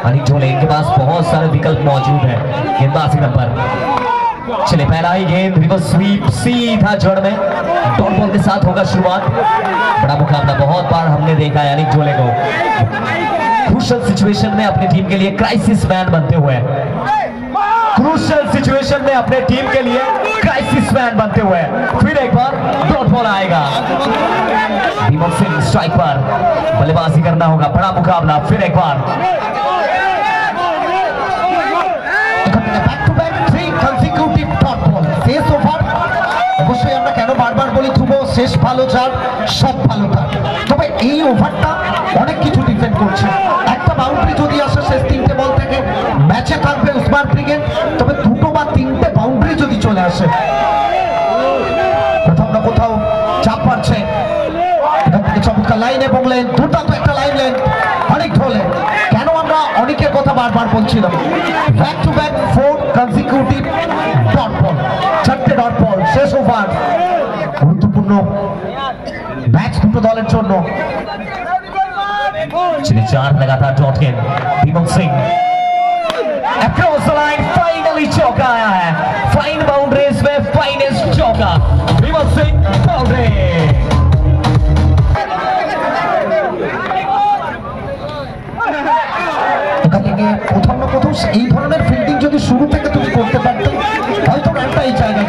अनिक झोले, इनके पास बहुत सारे विकल्प मौजूद हैं गेंदबाजी पर। चले पहला ही गेंद, रिवर्स स्वीप सीधा जड़ में, डॉट बॉल के साथ होगा शुरुआत। बड़ा मुकाबला बहुत बार हमने देखा है अनिक झोले को क्रूशियल सिचुएशन में अपनी टीम के लिए क्राइसिस मैन बनते हुए, क्रूशियल सिचुएशन में अपने टीम के लिए क्राइसिस मैन बनते हुए। फिर एक बार डॉट बॉल आएगा, दीपक सिंह स्ट्राइक पर, बल्लेबाजी करना होगा। बड़ा मुकाबला, फिर एक बार back to back 3 consecutive dot ball. শেষ ওভার অবশ্যই আমরা কেন বারবার বলি ধ্রুব, শেষ ভালো যার সব ভালো তার। তবে এই ওভারটা অনেক কিছু ডিফেন্ড করছে। একটা বাউন্ডারি যদি আসে শেষ 3টে বল থেকে, ম্যাচে থাকবে উসমান ব্রিগেড। তবে 2টো বা 3টে বাউন্ডারি যদি চলে আসে, কোথাও না কোথাও চাপ পাচ্ছে। এখান থেকে চমৎকার লাইন এবং লেন, দুর্দান্ত একটা লাইন লেন অনেক ঢোলে। কেন আমরা অনেকের কথা বারবার বলছিলাম, back to back 4 consecutive dot ball, 4টে ডট বল শেষ ওভার। গুরুত্বপূর্ণ ম্যাচ দুটো দলের জন্য। चलिए 4 लगातार डॉट गेंद, Deepak Singh across the line, finally चौका आया है। फाइन बाउंड्रीज में फाइनेस्ट चौका, दीपक सिंह बाउंड्री। এখান থেকে প্রথম না প্রথম এই ধরনের ফিল্ডিং যদি শুরু থেকে তুমি করতে পারতে, হয়তো রানটা এই জায়গায়